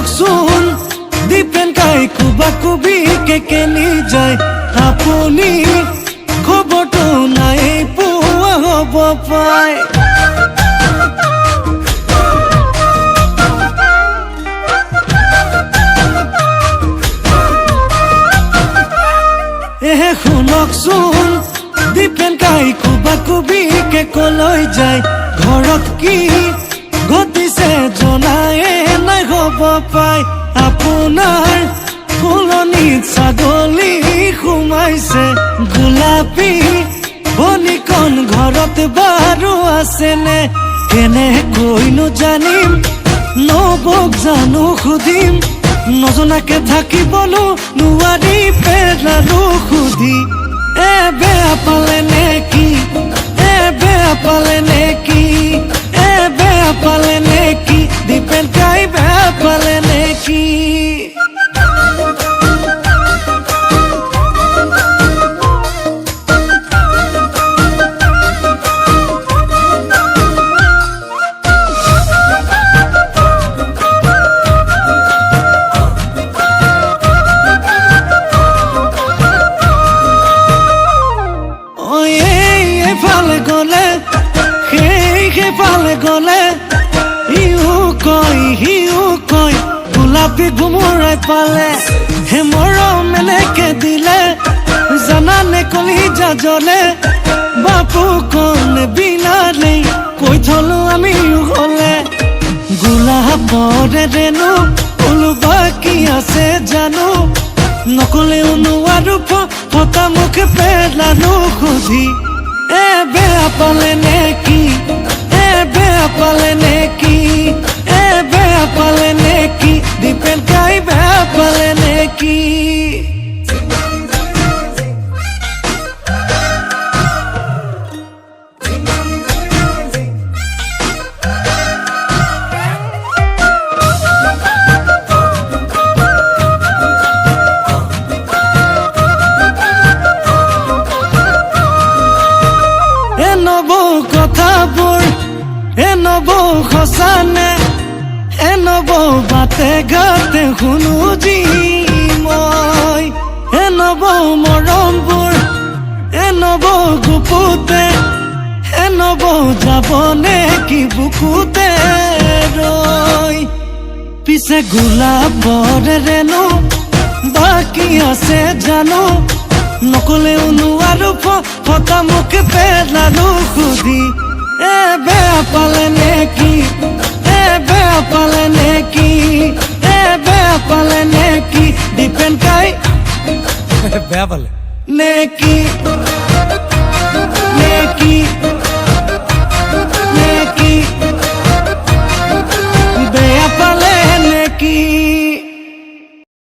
শুনকচোন দীপেন কাই কুবা কুবি কেকেনি যায় আপুনি খবৰটো নাই পোৱা হ'ব পায় শুনকচোন দীপেন কাই কুবা কুবি কেকলৈ যায় ঘৰত কি ঘটিছে জনায়ে নাই হ'ব পায় আপোনাৰ ফুলনিত ছাগলী সোমাইছে গোলাপী বনিকণ ঘৰত বাৰু আছেনে কেনেকৈনো জানিম নবৌক জানো সুধিম নজনাকে থাকিবনো নোৱাৰি পেলালো সুধি বেয়া পালে নেকি বেয়া পালে নেকি বেয়া পালে নেকি দীপেন কাই বেয়া পালে নেকি পালে গলে ইও কয় গোলাপী ঘুমৰাই পালে হে মৰম এনেকে দিলে জানানে কলিজা জ্বলে বাপু কণ বিলালে কৈ থলো আমি হলে গোলাপৰে ৰেণু ওলোবা কি আছে জানো নকলেও নোৱাৰো ফটা মুখে পেলালো সুধি বেয়া পালে নেকি বেয়া পালে নেকি বেয়া পালে নেকি দীপেন কাই বেয়া পালে নেকি কথাবোৰ নবৌ সঁচানে নবৌ বাটে ঘাটে শুনো যি মই নবৌ মৰমবোৰ নবৌ গুপুতে নবৌ যাবনে কি বুকুতে ৰৈ পিছে গোলাপৰে ৰেণু বাকী আছে জানো নকলেও নোৱাৰো ফটা মুখে পেলালো সুধি বেয়া পালে নেকি বেয়া পালে নেকি বেয়া পালে নেকি দীপেন কাই বেয়া পালে নেকি